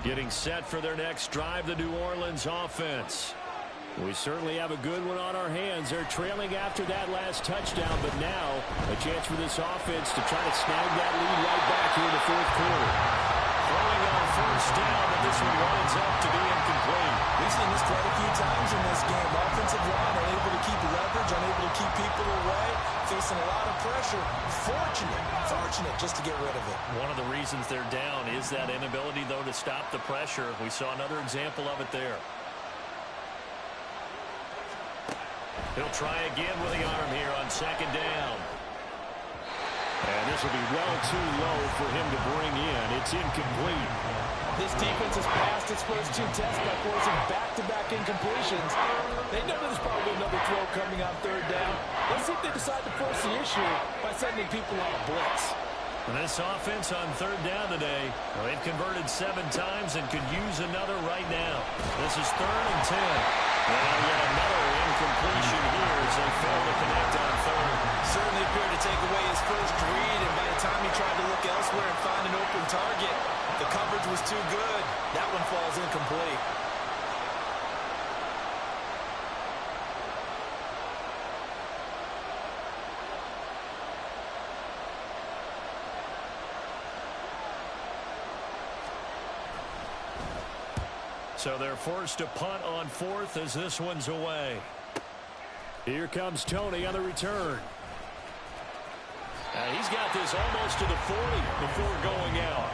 Getting set for their next drive, the New Orleans offense. We certainly have a good one on our hands. They're trailing after that last touchdown, but now a chance for this offense to try to snag that lead right back here in the 4th quarter. Throwing on 1st down, but this one winds up to be incomplete. We've seen this quite a few times in this game. Offensive line unable to keep leverage, unable to keep people away, facing a lot of pressure. Fortunate just to get rid of it. One of the reasons they're down is that inability, though, to stop the pressure. We saw another example of it there. He'll try again with the arm here on 2nd down. And this will be well too low for him to bring in. It's incomplete. This defense has passed its first 2 tests by forcing back-to-back incompletions. They know there's probably another throw coming on 3rd down. Let's see if they decide to force the issue by sending people on a blitz. And this offense on 3rd down today, well, they've converted 7 times and could use another right now. This is 3rd and 10. Well, yet another incompletion here as they fail to connect on 3rd. Certainly appeared to take away his first read, and by the time he tried to look elsewhere and find an open target, the coverage was too good. That one falls incomplete. So they're forced to punt on 4th as this one's away. Here comes Tony on the return. He's got this almost to the 40 before going out.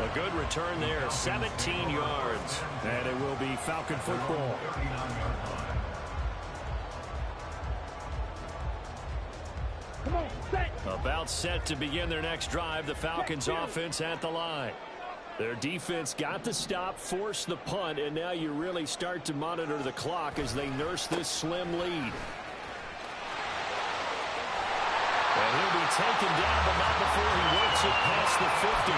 A good return there, 17 yards. And it will be Falcon football. Come on, set. About set to begin their next drive, the Falcons offense at the line. Their defense got the stop, forced the punt, and now you really start to monitor the clock as they nurse this slim lead. And he'll be taken down, but not before he works it past the 50.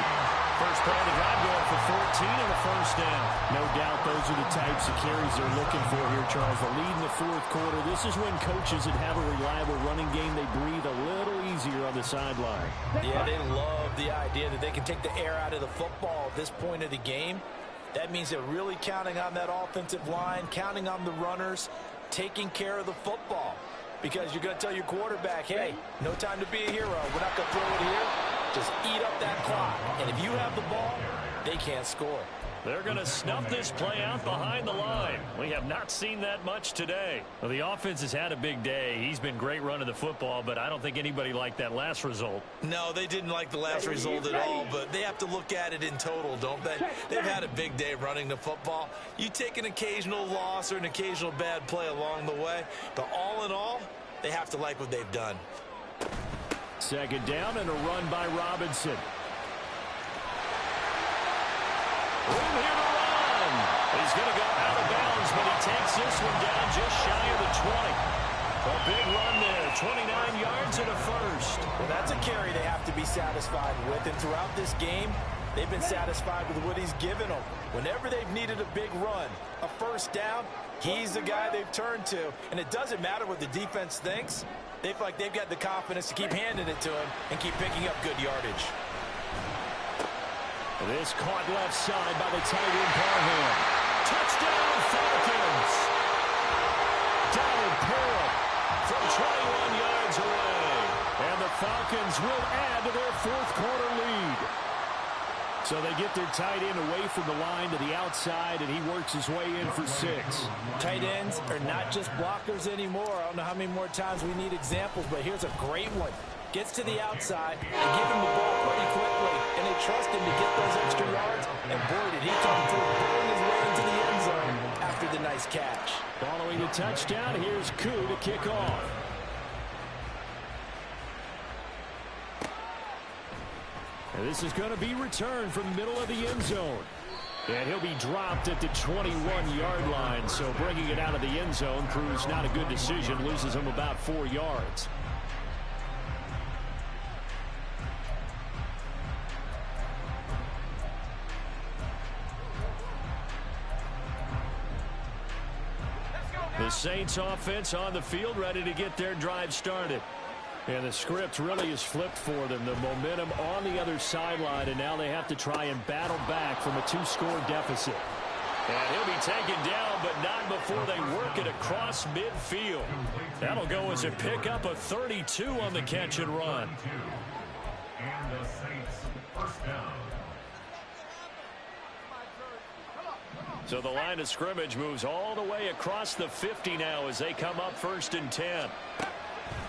First play of the drive going for 14 and a 1st down. No doubt those are the types of carries they're looking for here, Charles. The lead in the 4th quarter. This is when coaches that have a reliable running game, they breathe a little easier on the sideline. Yeah, they love the idea that they can take the air out of the football at this point of the game. That means they're really counting on that offensive line, counting on the runners, taking care of the football. Because you're going to tell your quarterback, hey, no time to be a hero. We're not going to throw it here. Just eat up that clock. And if you have the ball, they can't score. They're going to snuff this play out behind the line. We have not seen that much today. Well, the offense has had a big day. He's been great running the football, but I don't think anybody liked that last result. No, they didn't like the last result at all, but they have to look at it in total, don't they? They've had a big day running the football. You take an occasional loss or an occasional bad play along the way, but all in all, they have to like what they've done. Second down and a run by Robinson. Room here to run. He's going to go out of bounds, but he takes this one down just shy of the 20. A big run there, 29 yards and a first. Well, that's a carry they have to be satisfied with, and throughout this game, they've been satisfied with what he's given them. Whenever they've needed a big run, a first down, he's the guy they've turned to. And it doesn't matter what the defense thinks. They feel like they've got the confidence to keep handing it to him and keep picking up good yardage. This caught left side by the tight end Parham. Touchdown Falcons. Donald Pearl from 21 yards away. And the Falcons will add to their fourth quarter lead. So they get their tight end away from the line to the outside, and he works his way in for 6. Tight ends are not just blockers anymore. I don't know how many more times we need examples, but here's a great one. Gets to the outside, they give him the ball pretty quickly, and they trust him to get those extra yards. And boy, did he come through, pulling his way into the end zone after the nice catch. Following the touchdown, here's Koo to kick off. And this is going to be returned from the middle of the end zone. And he'll be dropped at the 21-yard line, so bringing it out of the end zone proves not a good decision, loses him about 4 yards. The Saints offense on the field, ready to get their drive started. And the script really is flipped for them. The momentum on the other sideline, and now they have to try and battle back from a 2-score deficit. And he'll be taken down, but not before they work it across midfield. That'll go as a pickup of 32 on the catch and run. And the Saints first down. So the line of scrimmage moves all the way across the 50 now as they come up 1st and 10.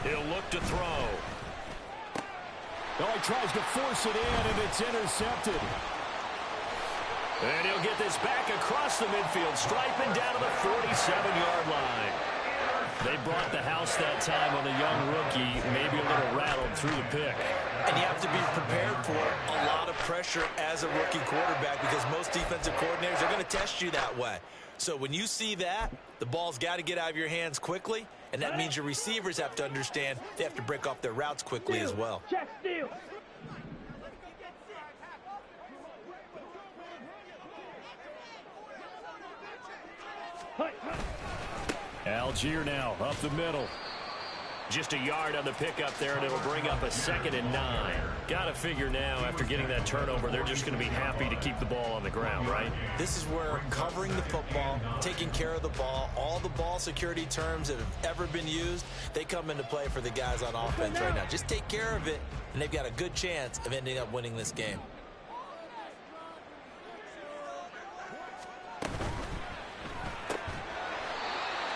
He'll look to throw. Oh, he tries to force it in, and it's intercepted. And he'll get this back across the midfield, striping down to the 47-yard line. They brought the house that time on the young rookie, maybe a little rattled through the pick. And you have to be prepared for a lot of pressure as a rookie quarterback because most defensive coordinators are going to test you that way. So when you see that, the ball's got to get out of your hands quickly, and that means your receivers have to understand they have to break off their routes quickly as well. Check steal. Algier now up the middle. Just a yard on the pickup there, and it'll bring up a 2nd and 9. Got to figure now, after getting that turnover, they're just going to be happy to keep the ball on the ground, right? This is where covering the football, taking care of the ball, all the ball security terms that have ever been used, they come into play for the guys on offense right now. Just take care of it, and they've got a good chance of ending up winning this game.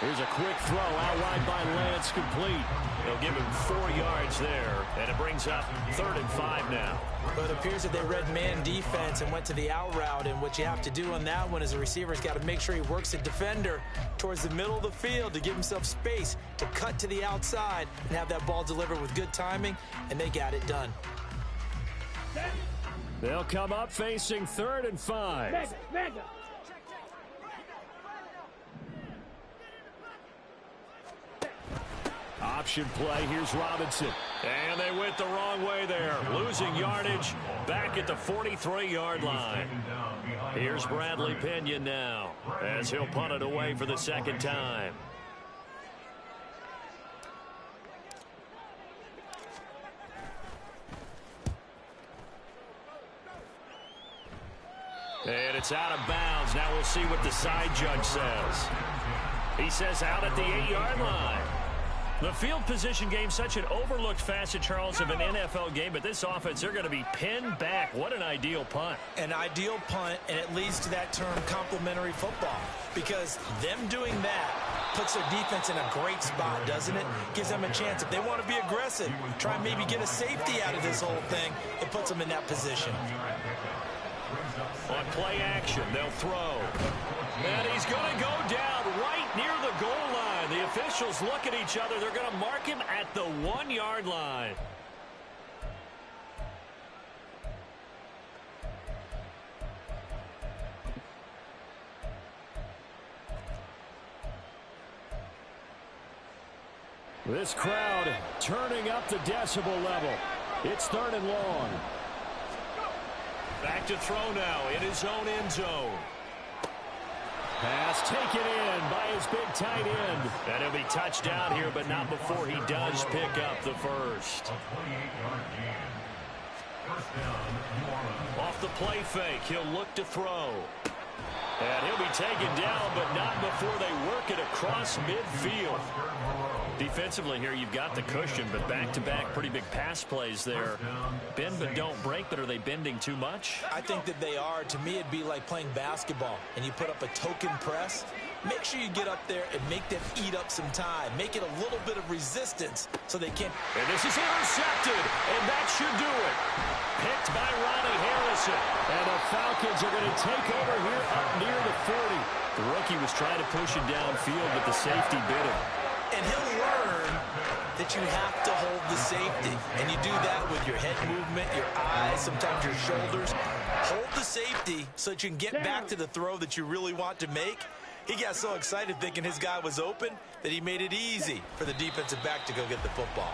Here's a quick throw out wide by Lance, complete. They'll give him 4 yards there, and it brings up 3rd and 5 now. But it appears that they read man defense and went to the out route, and what you have to do on that one is the receiver's got to make sure he works the defender towards the middle of the field to give himself space to cut to the outside and have that ball delivered with good timing, and they got it done. They'll come up facing 3rd and 5. Mega. Option play, here's Robinson. And they went the wrong way there. Losing yardage back at the 43-yard line. Here's Bradley Pinion now as he'll punt it away for the 2nd time. And it's out of bounds. Now we'll see what the side judge says. He says out at the 8-yard line. The field position game, such an overlooked facet, Charles, of an NFL game, but this offense, they're going to be pinned back. What an ideal punt. An ideal punt, and it leads to that term complementary football, because them doing that puts their defense in a great spot, doesn't it? Gives them a chance. If they want to be aggressive, try and maybe get a safety out of this whole thing, it puts them in that position. On play action, they'll throw. And he's going to go down right near the goal line. The officials look at each other. They're going to mark him at the 1-yard line. This crowd turning up the decibel level. It's 3rd and long. Back to throw now in his own end zone. Pass taken in by his big tight end. And he'll be touched down here, but not before he does pick up the first. Off the play fake, he'll look to throw. And he'll be taken down, but not before they work it across midfield. Defensively here, you've got the cushion, but back-to-back pretty big pass plays there. Bend but don't break, but are they bending too much? I think that they are. To me, it'd be like playing basketball, and you put up a token press. Make sure you get up there and make them eat up some time. Make it a little bit of resistance so they can't. And this is intercepted, and that should do it. Picked by Ronnie Harrison. And the Falcons are going to take over here up near the 40. The rookie was trying to push it downfield, but the safety bit him. And he'll learn that you have to hold the safety. And you do that with your head movement, your eyes, sometimes your shoulders. Hold the safety so that you can get back to the throw that you really want to make. He got so excited thinking his guy was open that he made it easy for the defensive back to go get the football.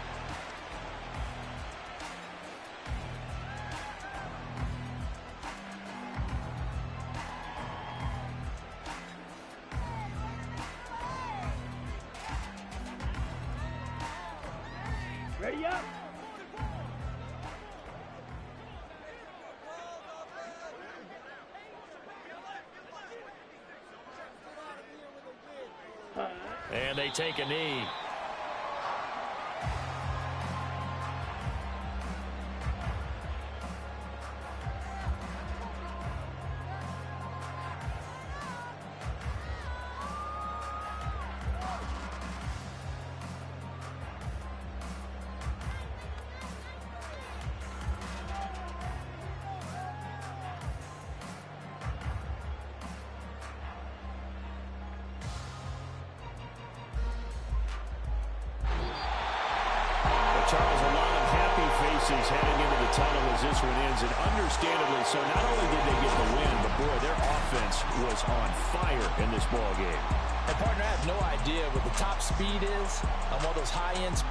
Ready up. And they take a knee. Charles, a lot of happy faces heading into the tunnel as this one ends, and understandably so. Not only did they get the win, but boy, their offense was on fire in this ball game. And partner, I have no idea what the top speed is on one of those high-end sports.